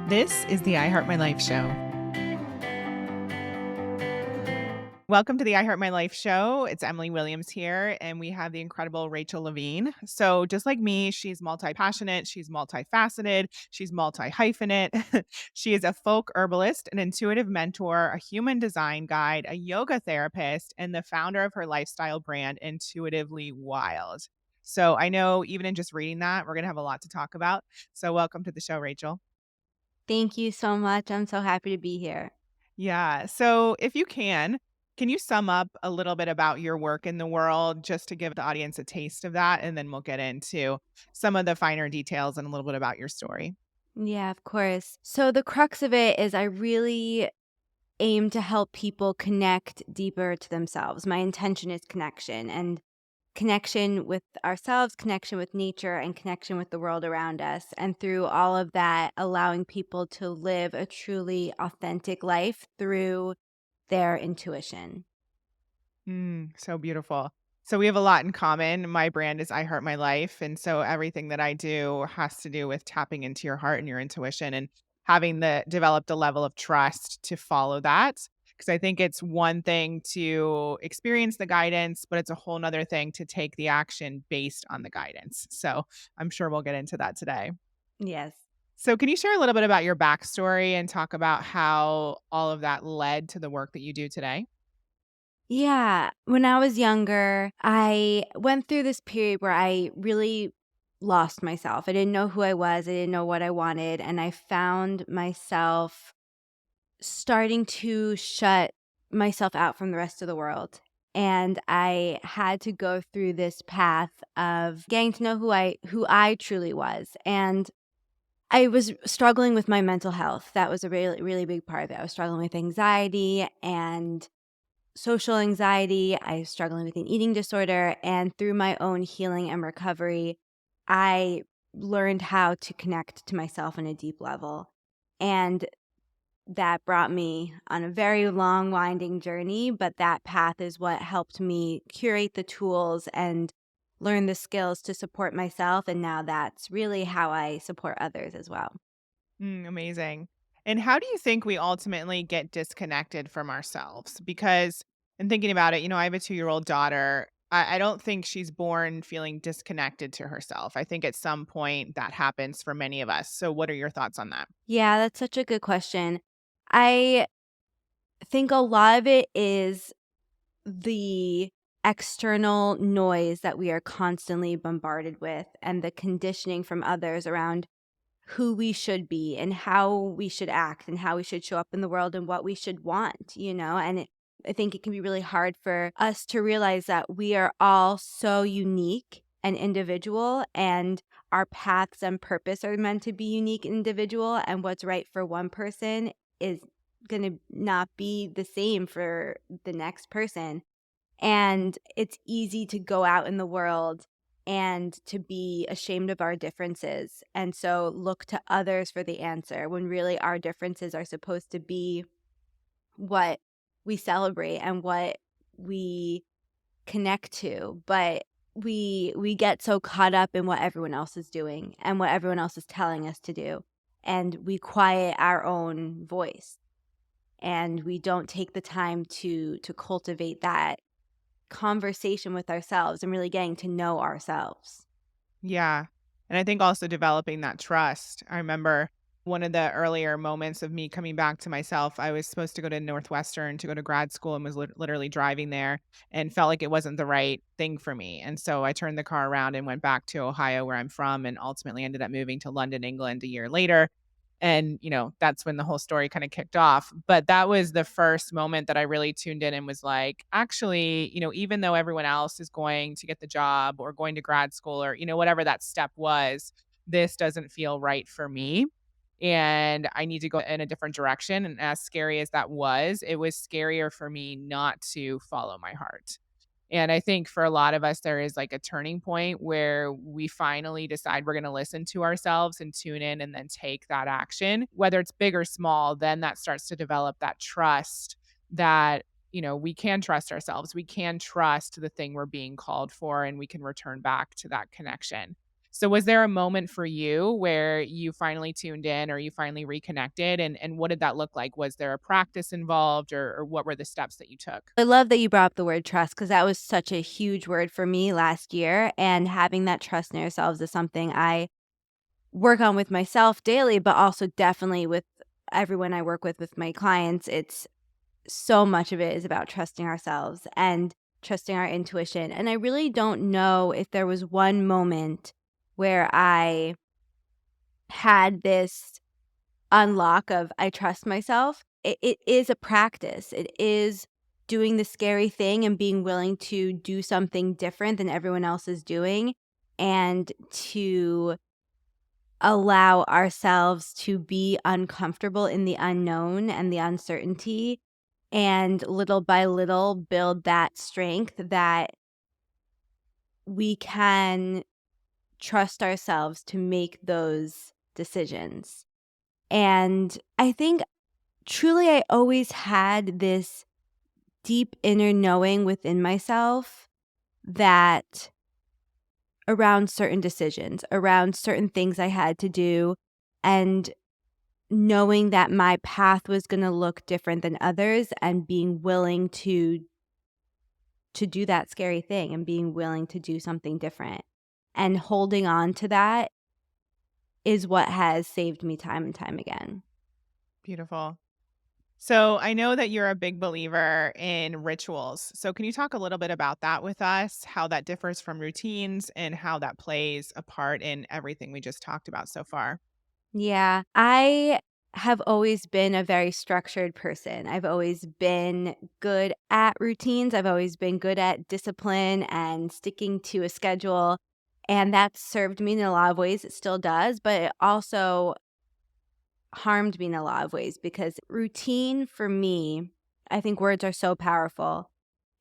This is the I Heart My Life show. Welcome to the I Heart My Life show. It's Emily Williams here, and we have the incredible Rachel Levine. So, just like me, she's multi passionate, she's multifaceted, she's multi hyphenate. She is a folk herbalist, an intuitive mentor, a human design guide, a yoga therapist, and the founder of her lifestyle brand, Intuitively Wild. So, I know even in just reading that, we're going to have a lot to talk about. So, welcome to the show, Rachel. Thank you so much. I'm so happy to be here. Yeah. So if you can you sum up a little bit about your work in the world just to give the audience a taste of that? And then we'll get into some of the finer details and a little bit about your story. Yeah, of course. So, the crux of it is I really aim to help people connect deeper to themselves. My intention is connection and connection with ourselves, connection with nature, and connection with the world around us. And through all of that, allowing people to live a truly authentic life through their intuition. So beautiful. So we have a lot in common. My brand is I Heart My Life. And so everything that I do has to do with tapping into your heart and your intuition and having the developed a level of trust to follow that. Because I think it's one thing to experience the guidance, but it's a whole nother thing to take the action based on the guidance. So I'm sure we'll get into that today. Yes. So can you share a little bit about your backstory and talk about how all of that led to the work that you do today? Yeah. When I was younger, I went through this period where I really lost myself. I didn't know who I was, I didn't know what I wanted, and I found myself starting to shut myself out from the rest of the world. And I had to go through this path of getting to know who I truly was. And I was struggling with my mental health. That was a really really big part of it. I was struggling with anxiety and social anxiety. I was struggling with an eating disorder. And through my own healing and recovery, I learned how to connect to myself on a deep level. And that brought me on a very long, winding journey. But that path is what helped me curate the tools and learn the skills to support myself. And now that's really how I support others as well. Amazing. And how do you think we ultimately get disconnected from ourselves? Because in thinking about it, I have a 2-year-old daughter. I don't think she's born feeling disconnected to herself. I think at some point that happens for many of us. So, what are your thoughts on that? Yeah, that's such a good question. I think a lot of it is the external noise that we are constantly bombarded with and the conditioning from others around who we should be and how we should act and how we should show up in the world and what we should want. I think it can be really hard for us to realize that we are all so unique and individual, and our paths and purpose are meant to be unique and individual, and what's right for one person is going to not be the same for the next person. And it's easy to go out in the world and to be ashamed of our differences. And so look to others for the answer when really our differences are supposed to be what we celebrate and what we connect to. But we get so caught up in what everyone else is doing and what everyone else is telling us to do. And we quiet our own voice and we don't take the time to cultivate that conversation with ourselves and really getting to know ourselves. Yeah. And I think also developing that trust. I remember one of the earlier moments of me coming back to myself, I was supposed to go to Northwestern to go to grad school and was literally driving there and felt like it wasn't the right thing for me. And so I turned the car around and went back to Ohio, where I'm from, and ultimately ended up moving to London, England a year later. And, that's when the whole story kind of kicked off. But that was the first moment that I really tuned in and was like, actually, even though everyone else is going to get the job or going to grad school or, whatever that step was, this doesn't feel right for me. And I need to go in a different direction. And as scary as that was, it was scarier for me not to follow my heart. And I think for a lot of us, there is like a turning point where we finally decide we're going to listen to ourselves and tune in and then take that action, whether it's big or small. Then that starts to develop that trust that, we can trust ourselves. We can trust the thing we're being called for and we can return back to that connection. So was there a moment for you where you finally tuned in or you finally reconnected, and what did that look like? Was there a practice involved, or what were the steps that you took? I love that you brought up the word trust because that was such a huge word for me last year, and having that trust in ourselves is something I work on with myself daily, but also definitely with everyone I work with my clients. It's so much of it is about trusting ourselves and trusting our intuition. And I really don't know if there was one moment where I had this unlock of I trust myself. It is a practice. It is doing the scary thing and being willing to do something different than everyone else is doing and to allow ourselves to be uncomfortable in the unknown and the uncertainty and little by little build that strength that we can trust ourselves to make those decisions. And I think truly I always had this deep inner knowing within myself that around certain decisions, around certain things I had to do, and knowing that my path was going to look different than others and being willing to do that scary thing and being willing to do something different and holding on to that is what has saved me time and time again. Beautiful. So I know that you're a big believer in rituals. So can you talk a little bit about that with us, how that differs from routines and how that plays a part in everything we just talked about so far? Yeah, I have always been a very structured person. I've always been good at routines. I've always been good at discipline and sticking to a schedule. And that's served me in a lot of ways. It still does, but it also harmed me in a lot of ways because routine for me, I think words are so powerful.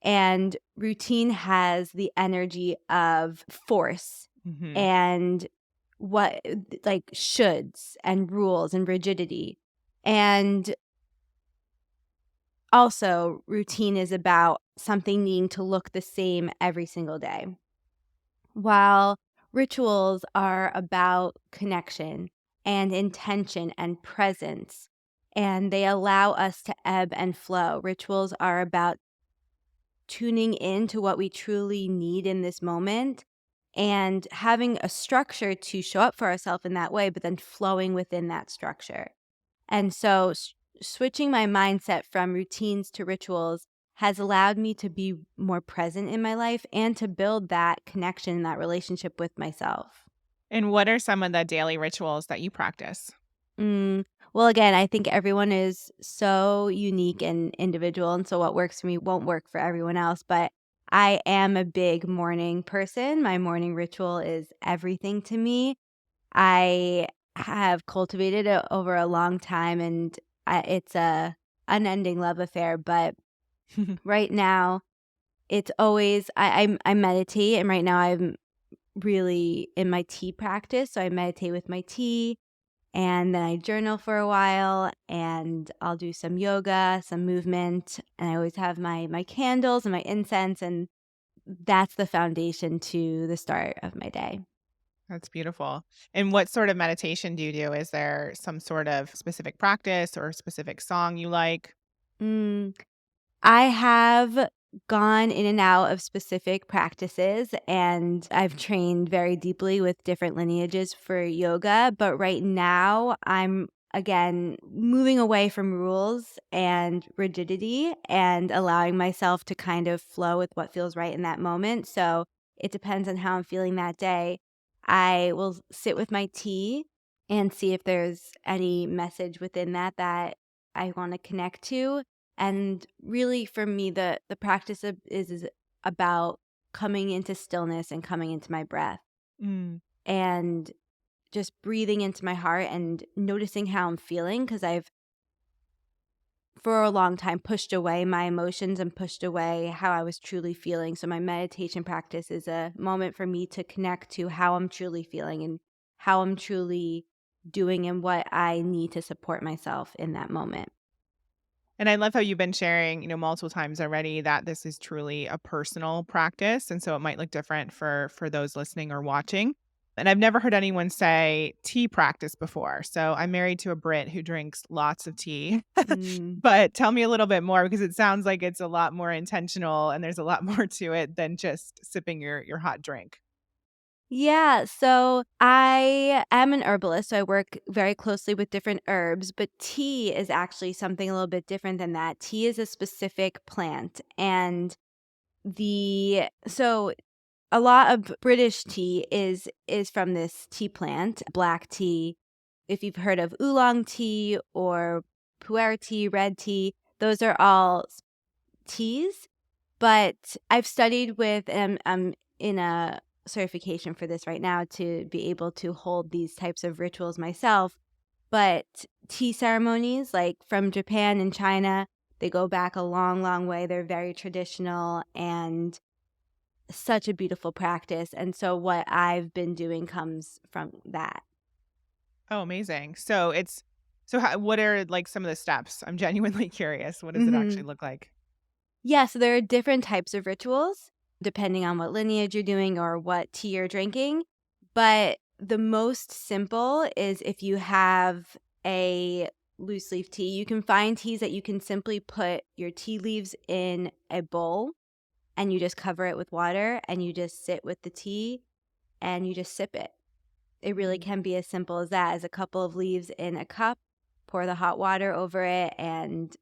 And routine has the energy of force Mhm. and what like shoulds and rules and rigidity. And also, routine is about something needing to look the same every single day, while rituals are about connection and intention and presence. And they allow us to ebb and flow. Rituals are about tuning in to what we truly need in this moment and having a structure to show up for ourselves in that way, but then flowing within that structure. And so, switching my mindset from routines to rituals has allowed me to be more present in my life and to build that connection, that relationship with myself. And what are some of the daily rituals that you practice? Mm, well, again, I think everyone is so unique and individual. And so, what works for me won't work for everyone else. But I am a big morning person. My morning ritual is everything to me. I have cultivated it over a long time, and it's a unending love affair. But right now, it's always I meditate, and right now I'm really in my tea practice. So I meditate with my tea, and then I journal for a while, and I'll do some yoga, some movement, and I always have my candles and my incense, and that's the foundation to the start of my day. That's beautiful. And what sort of meditation do you do? Is there some sort of specific practice or specific song you like? Mm. I have gone in and out of specific practices and I've trained very deeply with different lineages for yoga. But right now, I'm again moving away from rules and rigidity and allowing myself to kind of flow with what feels right in that moment. So it depends on how I'm feeling that day. I will sit with my tea and see if there's any message within that I want to connect to, and really for me, the practice is about coming into stillness and coming into my breath Mm. and just breathing into my heart and noticing how I'm feeling because I've for a long time pushed away my emotions and pushed away how I was truly feeling. So my meditation practice is a moment for me to connect to how I'm truly feeling and how I'm truly doing and what I need to support myself in that moment. And I love how you've been sharing, multiple times already that this is truly a personal practice, and so it might look different for those listening or watching. And I've never heard anyone say tea practice before. So I'm married to a Brit who drinks lots of tea. Mm. But tell me a little bit more because it sounds like it's a lot more intentional and there's a lot more to it than just sipping your hot drink. Yeah, so I am an herbalist, so I work very closely with different herbs, but tea is actually something a little bit different than that. Tea is a specific plant, and the so a lot of British tea is from this tea plant, black tea. If you've heard of oolong tea or pu'er tea, red tea, those are all teas, but I've studied with and I'm in a certification for this right now to be able to hold these types of rituals myself. But tea ceremonies, like from Japan and China, they go back a long, long way. They're very traditional and such a beautiful practice. And so what I've been doing comes from that. Oh, amazing. What are like some of the steps? I'm genuinely curious. What does it actually Mhm. look like? Yeah, so there are different types of rituals depending on what lineage you're doing or what tea you're drinking. But the most simple is if you have a loose leaf tea, you can find teas that you can simply put your tea leaves in a bowl and you just cover it with water and you just sit with the tea and you just sip it. It really Mhm. can be as simple as that, as a couple of leaves in a cup, pour the hot water over it, and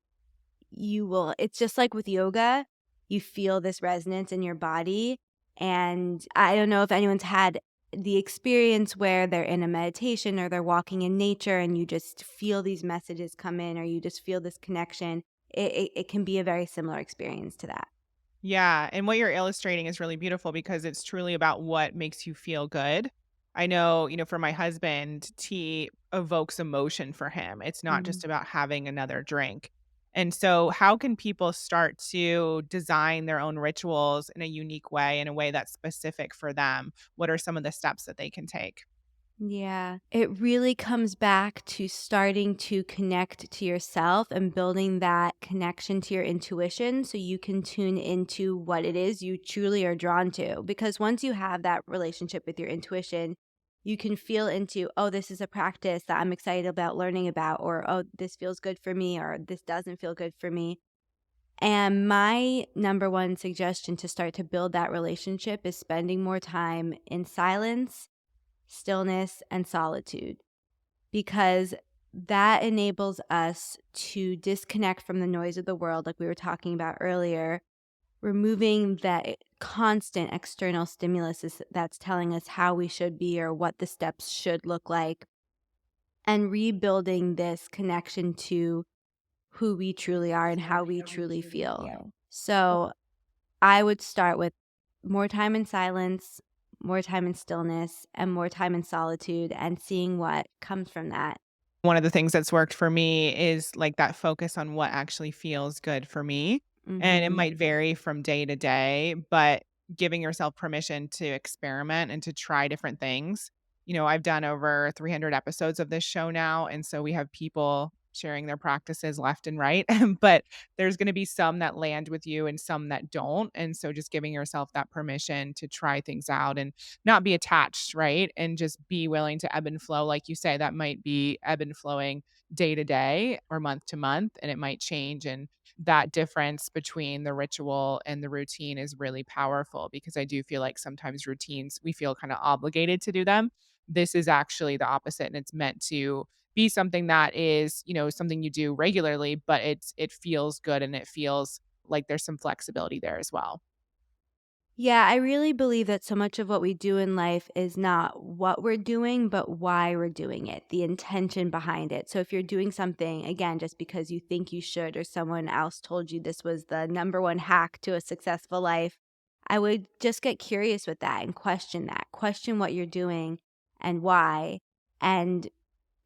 you will it's just like with yoga, you feel this resonance in your body, and I don't know if anyone's had the experience where they're in a meditation or they're walking in nature and you just feel these messages come in or you just feel this connection. It can be a very similar experience to that. Yeah, and what you're illustrating is really beautiful because it's truly about what makes you feel good. I know, for my husband, tea evokes emotion for him. It's not Mhm. just about having another drink. And so, how can people start to design their own rituals in a unique way, in a way that's specific for them? What are some of the steps that they can take? Yeah, it really comes back to starting to connect to yourself and building that connection to your intuition so you can tune into what it is you truly are drawn to. Because once you have that relationship with your intuition, you can feel into, oh, this is a practice that I'm excited about learning about, or oh, this feels good for me, or this doesn't feel good for me. And my number one suggestion to start to build that relationship is spending more time in silence, stillness, and solitude, because that enables us to disconnect from the noise of the world, like we were talking about earlier, removing that constant external stimulus that's telling us how we should be or what the steps should look like, and rebuilding this connection to who we truly are and how we truly feel. So I would start with more time in silence, more time in stillness, and more time in solitude, and seeing what comes from that. One of the things that's worked for me is like that focus on what actually feels good for me. And it Mhm. might vary from day to day, but giving yourself permission to experiment and to try different things. I've done over 300 episodes of this show now. And so we have people sharing their practices left and right. But there's going to be some that land with you and some that don't. And so just giving yourself that permission to try things out and not be attached, right? And just be willing to ebb and flow. Like you say, that might be ebb and flowing day to day or month to month, and it might change. And that difference between the ritual and the routine is really powerful because I do feel like sometimes routines, we feel kind of obligated to do them. This is actually the opposite, and it's meant to be something that is, something you do regularly, but it feels good and it feels like there's some flexibility there as well. Yeah, I really believe that so much of what we do in life is not what we're doing, but why we're doing it, the intention behind it. So if you're doing something, again, just because you think you should or someone else told you this was the number one hack to a successful life, I would just get curious with that and question that. Question what you're doing and why. And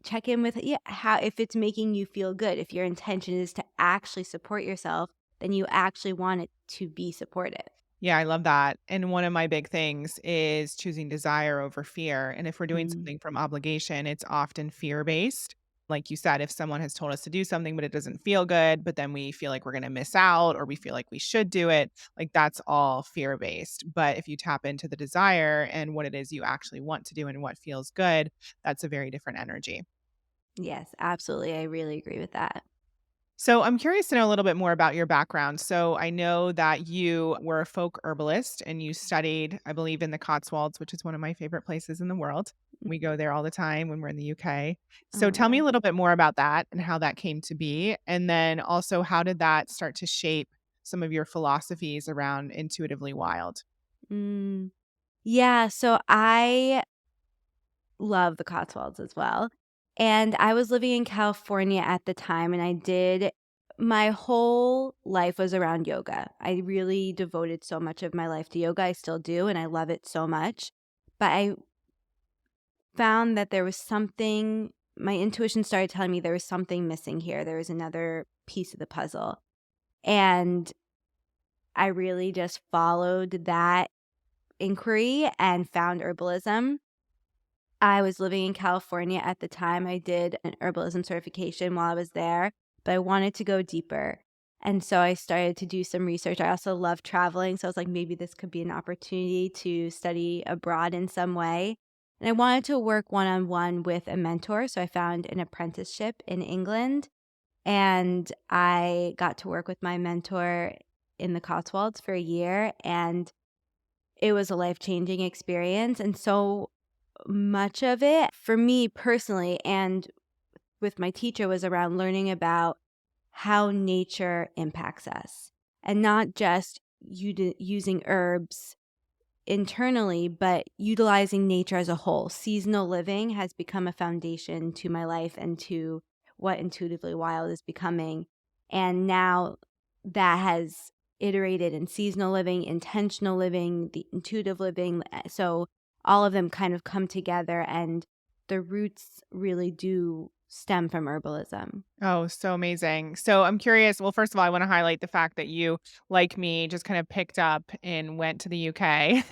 check in with, yeah, how, if it's making you feel good. If your intention is to actually support yourself, then you actually want it to be supportive. Yeah, I love that. And one of my big things is choosing desire over fear. And if we're doing Mm. something from obligation, it's often fear based. Like you said, if someone has told us to do something, but it doesn't feel good, but then we feel like we're going to miss out or we feel like we should do it, like that's all fear based. But if you tap into the desire and what it is you actually want to do and what feels good, that's a very different energy. Yes, absolutely. I really agree with that. So I'm curious to know a little bit more about your background. So I know that you were a folk herbalist and you studied, I believe, in the Cotswolds, which is one of my favorite places in the world. We go there all the time when we're in the UK. So Oh, tell me yeah. a little bit more about that and how that came to be. And then also, how did that start to shape some of your philosophies around intuitively wild? Mm. Yeah, so I love the Cotswolds as well. And I was living in California at the time, and I did my whole life was around yoga. I really devoted so much of my life to yoga. I still do, and I love it so much. But I found that there was something, my intuition started telling me there was something missing here. There was another piece of the puzzle. And I really just followed that inquiry and found herbalism. I was living in California at the time. I did an herbalism certification while I was there, but I wanted to go deeper. And so I started to do some research. I also love traveling. So I was like, maybe this could be an opportunity to study abroad in some way. And I wanted to work one on one with a mentor. So I found an apprenticeship in England and I got to work with my mentor in the Cotswolds for a year. And it was a life changing experience. And so much of it for me personally and with my teacher was around learning about how nature impacts us and not just using herbs internally, but utilizing nature as a whole. Seasonal living has become a foundation to my life and to what Intuitively Wild is becoming. And now that has iterated in seasonal living, intentional living, the intuitive living. So all of them kind of come together, and the roots really do stem from herbalism. Oh, so amazing. So I'm curious. Well, first of all, I want to highlight the fact that you, like me, just kind of picked up and went to the UK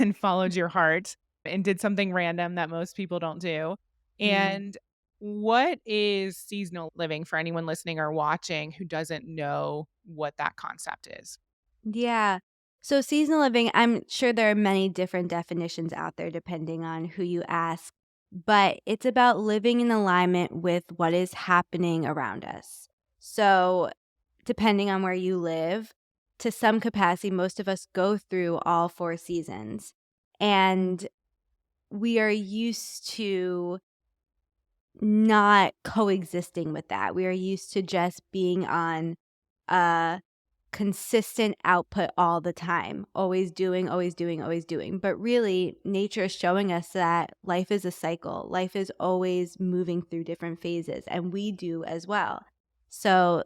and followed your heart and did something random that most people don't do. Mm. And what is seasonal living for anyone listening or watching who doesn't know what that concept is? Yeah. So seasonal living, I'm sure there are many different definitions out there depending on who you ask, but it's about living in alignment with what is happening around us. So, depending on where you live, to some capacity, most of us go through all four seasons. And we are used to not coexisting with that. We are used to just being on a consistent output all the time, always doing, always doing, always doing. But really, nature is showing us that life is a cycle. Life is always moving through different phases, and we do as well. So,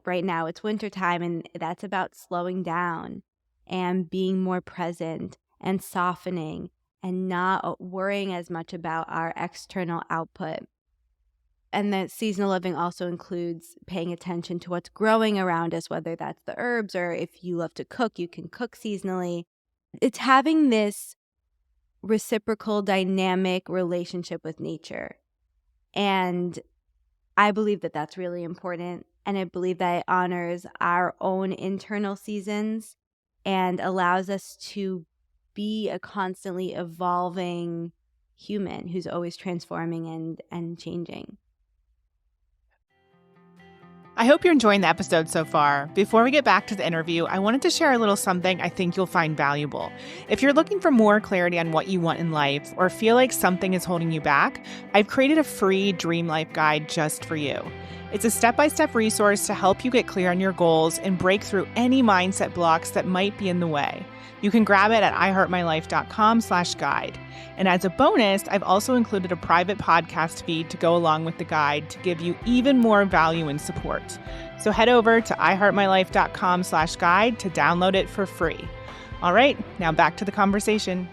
right now it's wintertime, and that's about slowing down and being more present and softening and not worrying as much about our external output. And that seasonal living also includes paying attention to what's growing around us, whether that's the herbs or if you love to cook, you can cook seasonally. It's having this reciprocal, dynamic relationship with nature. And I believe that that's really important. And I believe that it honors our own internal seasons and allows us to be a constantly evolving human who's always transforming and changing. I hope you're enjoying the episode so far. Before we get back to the interview, I wanted to share a little something I think you'll find valuable. If you're looking for more clarity on what you want in life or feel like something is holding you back, I've created a free Dream Life Guide just for you. It's a step-by-step resource to help you get clear on your goals and break through any mindset blocks that might be in the way. You can grab it at iheartmylife.com/guide. And as a bonus, I've also included a private podcast feed to go along with the guide to give you even more value and support. So head over to iheartmylife.com/guide to download it for free. All right, now back to the conversation.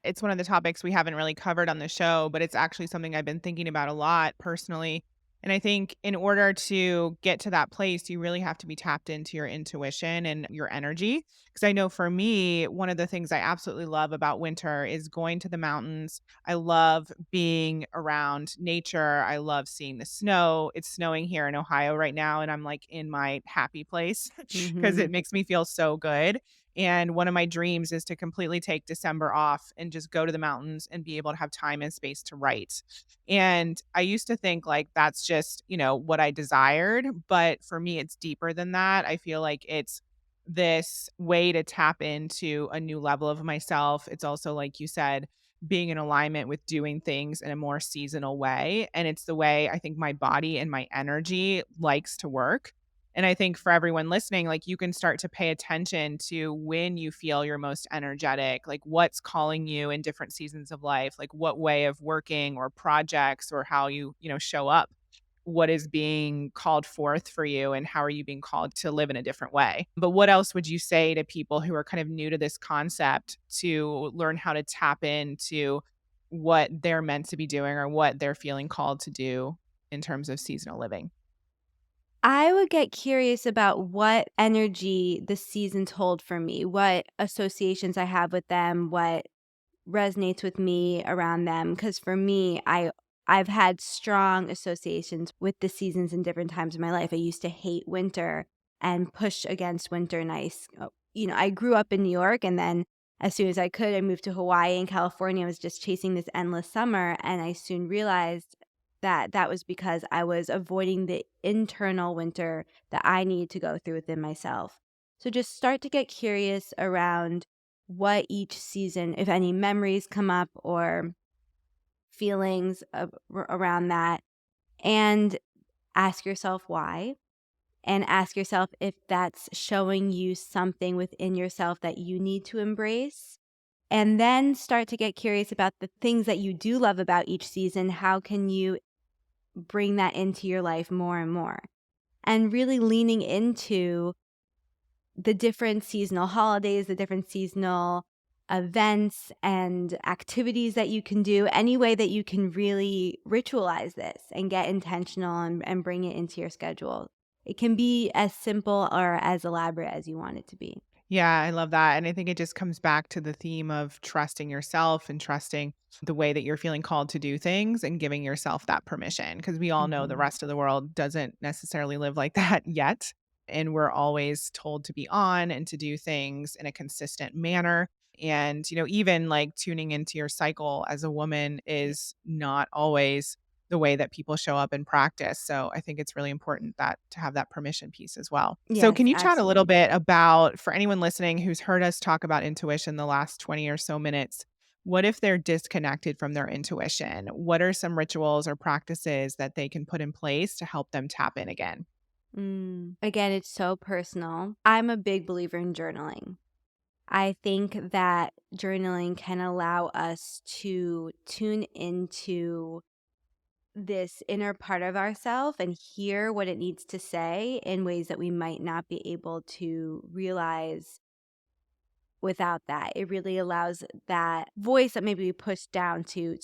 It's one of the topics we haven't really covered on the show, but it's actually something I've been thinking about a lot personally. And I think in order to get to that place, you really have to be tapped into your intuition and your energy. Because I know for me, one of the things I absolutely love about winter is going to the mountains. I love being around nature. I love seeing the snow. It's snowing here in Ohio right now, and I'm like in my happy place because it Mhm. makes me feel so good. And one of my dreams is to completely take December off and just go to the mountains and be able to have time and space to write. And I used to think like that's just, what I desired, but for me it's deeper than that. I feel like it's this way to tap into a new level of myself. It's also like you said, being in alignment with doing things in a more seasonal way, and it's the way I think my body and my energy likes to work. And I think for everyone listening, like you can start to pay attention to when you feel your most energetic, like what's calling you in different seasons of life, like what way of working or projects or how you show up. What is being called forth for you and how are you being called to live in a different way? But what else would you say to people who are kind of new to this concept to learn how to tap into what they're meant to be doing or what they're feeling called to do in terms of seasonal living? I would get curious about what energy the seasons hold for me, what associations I have with them, what resonates with me around them. Because for me, I've had strong associations with the seasons in different times of my life. I used to hate winter and push against winter. And I grew up in New York, and then as soon as I could, I moved to Hawaii and California. I was just chasing this endless summer, and I soon realized that that was because I was avoiding the internal winter that I needed to go through within myself. So just start to get curious around what each season, if any memories come up or feelings around that, and ask yourself why. And ask yourself if that's showing you something within yourself that you need to embrace. And then start to get curious about the things that you do love about each season. How can you bring that into your life more and more? And really leaning into the different seasonal holidays, the different seasonal events and activities that you can do, any way that you can really ritualize this and get intentional and bring it into your schedule. It can be as simple or as elaborate as you want it to be. Yeah, I love that. And I think it just comes back to the theme of trusting yourself and trusting the way that you're feeling called to do things and giving yourself that permission. Because we all know the Mhm. rest of the world doesn't necessarily live like that yet. And we're always told to be on and to do things in a consistent manner. And, even like tuning into your cycle as a woman is not always the way that people show up in practice. So I think it's really important that to have that permission piece as well. So Yes, can you chat a little absolutely. bit about for anyone listening who's heard us talk about intuition the last 20 or so minutes, what if they're disconnected from their intuition? What are some rituals or practices that they can put in place to help them tap in again? Again, it's so personal. I'm a big believer in journaling. I think that journaling can allow us to tune into this inner part of ourself and hear what it needs to say in ways that we might not be able to realize without that. It really allows that voice that maybe we pushed down to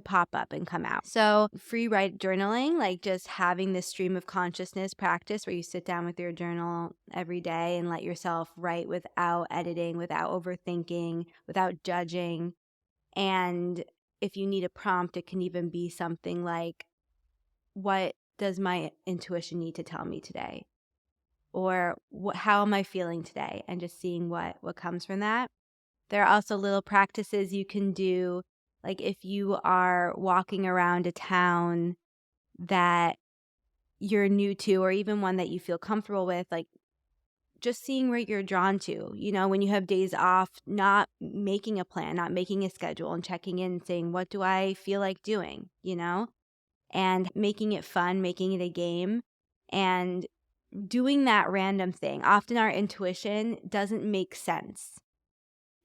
pop up and come out. So free write journaling, like just having this stream of consciousness practice where you sit down with your journal every day and let yourself write without editing, without overthinking, without judging. And if you need a prompt, it can even be something like, what does my intuition need to tell me today? Or how am I feeling today? And just seeing what comes from that. There are also little practices you can do, like if you are walking around a town that you're new to, or even one that you feel comfortable with, like just seeing where you're drawn to. When you have days off, not making a plan, not making a schedule, and checking in and saying, what do I feel like doing? And making it fun, making it a game, and doing that random thing. Often our intuition doesn't make sense,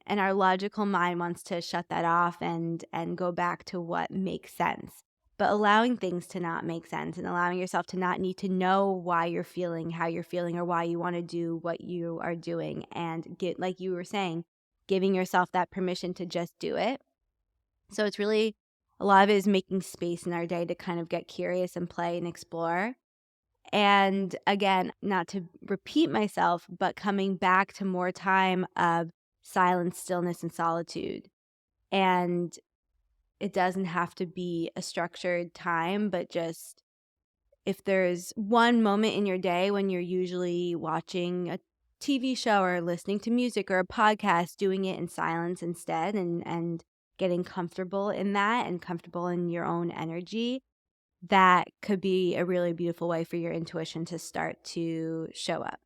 and our logical mind wants to shut that off and go back to what makes sense. But allowing things to not make sense and allowing yourself to not need to know why you're feeling how you're feeling or why you want to do what you are doing, and get, like you were saying, giving yourself that permission to just do it. So it's really A lot of it is making space in our day to kind of get curious and play and explore. And again, not to repeat myself, but coming back to more time of silence, stillness, and solitude. And it doesn't have to be a structured time, but just if there's one moment in your day when you're usually watching a TV show or listening to music or a podcast, doing it in silence instead and getting comfortable in that and comfortable in your own energy, that could be a really beautiful way for your intuition to start to show up.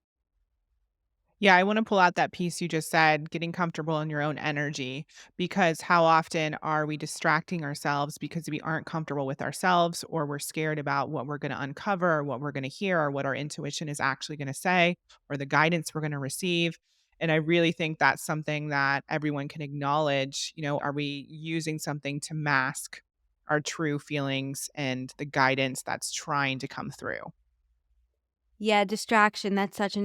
Yeah, I want to pull out that piece you just said, getting comfortable in your own energy, because how often are we distracting ourselves because we aren't comfortable with ourselves or we're scared about what we're going to uncover or what we're going to hear or what our intuition is actually going to say or the guidance we're going to receive. And I really think that's something that everyone can acknowledge. Are we using something to mask our true feelings and the guidance that's trying to come through? Yeah, distraction, that's such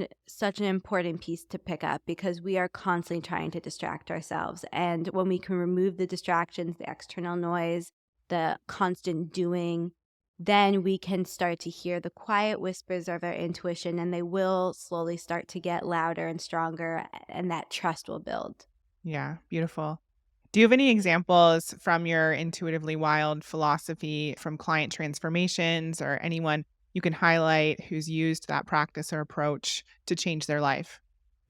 an important piece to pick up because we are constantly trying to distract ourselves. And when we can remove the distractions, the external noise, the constant doing, then we can start to hear the quiet whispers of our intuition and they will slowly start to get louder and stronger and that trust will build. Yeah, beautiful. Do you have any examples from your intuitively wild philosophy from client transformations or anyone you can highlight who's used that practice or approach to change their life?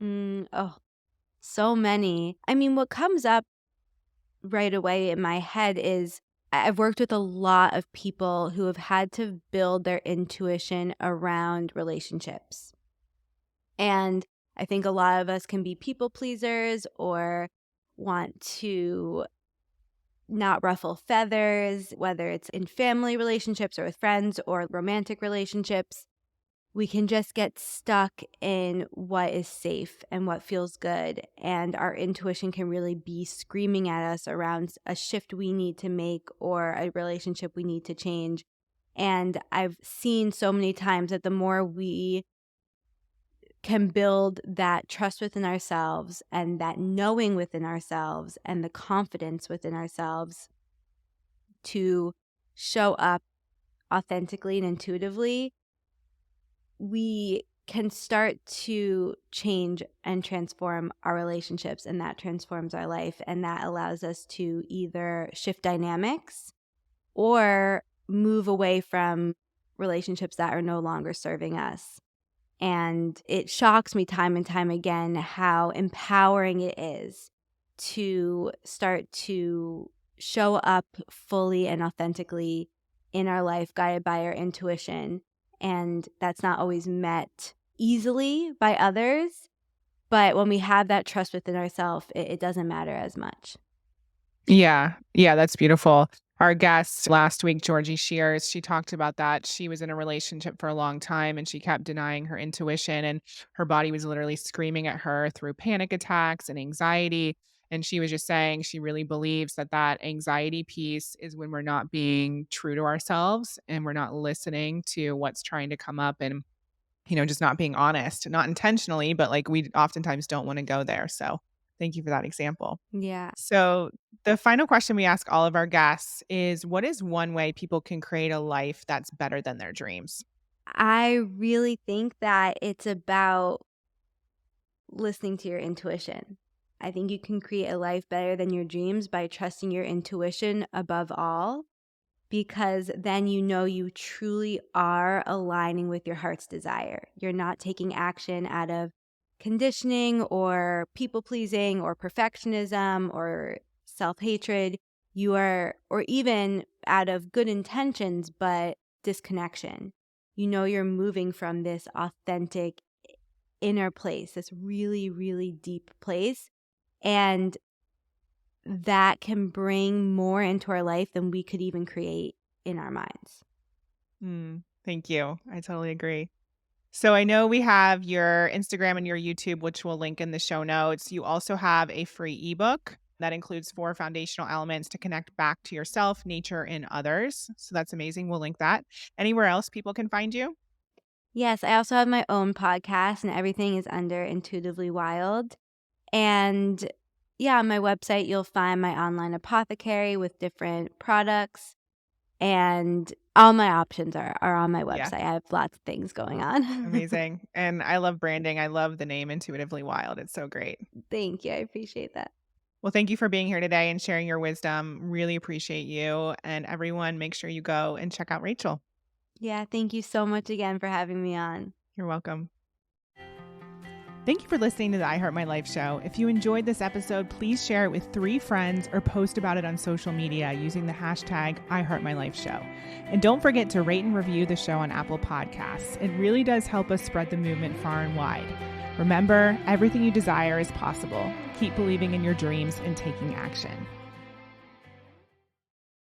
Oh, so many. I mean, what comes up right away in my head is I've worked with a lot of people who have had to build their intuition around relationships. And I think a lot of us can be people pleasers or want to not ruffle feathers, whether it's in family relationships or with friends or romantic relationships. We can just get stuck in what is safe and what feels good. And our intuition can really be screaming at us around a shift we need to make or a relationship we need to change. And I've seen so many times that the more we can build that trust within ourselves and that knowing within ourselves and the confidence within ourselves to show up authentically and intuitively, we can start to change and transform our relationships, and that transforms our life. And that allows us to either shift dynamics or move away from relationships that are no longer serving us. And it shocks me time and time again how empowering it is to start to show up fully and authentically in our life, guided by our intuition. And that's not always met easily by others. But when we have that trust within ourselves, it doesn't matter as much. Yeah. Yeah, that's beautiful. Our guest last week, Georgie Shears, she talked about that. She was in a relationship for a long time and she kept denying her intuition, and her body was literally screaming at her through panic attacks and anxiety. And she was just saying she really believes that that anxiety piece is when we're not being true to ourselves and we're not listening to what's trying to come up, and just not being honest, not intentionally, but like we oftentimes don't want to go there. So thank you for that example. Yeah. So, the final question we ask all of our guests is, what is one way people can create a life that's better than their dreams? I really think that it's about listening to your intuition. I think you can create a life better than your dreams by trusting your intuition above all, because then you know you truly are aligning with your heart's desire. You're not taking action out of conditioning or people pleasing or perfectionism or self hatred. You are, or even out of good intentions, but disconnection. You know, you're moving from this authentic inner place, this really, really deep place. And that can bring more into our life than we could even create in our minds. Thank you. I totally agree. So, I know we have your Instagram and your YouTube, which we'll link in the show notes. You also have a free ebook that includes 4 foundational elements to connect back to yourself, nature, and others. So, that's amazing. We'll link that. Anywhere else people can find you? Yes, I also have my own podcast, and everything is under Intuitively Wild. And yeah, on my website, you'll find my online apothecary with different products, and all my options are on my Yeah, website. I have lots of things going on. amazing. And I love branding. I love the name Intuitively Wild. It's so great. Thank you. I appreciate that. Well, thank you for being here today and sharing your wisdom. Really appreciate you. And everyone, make sure you go and check out Rachel. Yeah, thank you so much again for having me on. You're welcome. Thank you for listening to the I Heart My Life show. If you enjoyed this episode, please share it with 3 friends or post about it on social media using the hashtag I Heart My Life show. And don't forget to rate and review the show on Apple Podcasts. It really does help us spread the movement far and wide. Remember, everything you desire is possible. Keep believing in your dreams and taking action.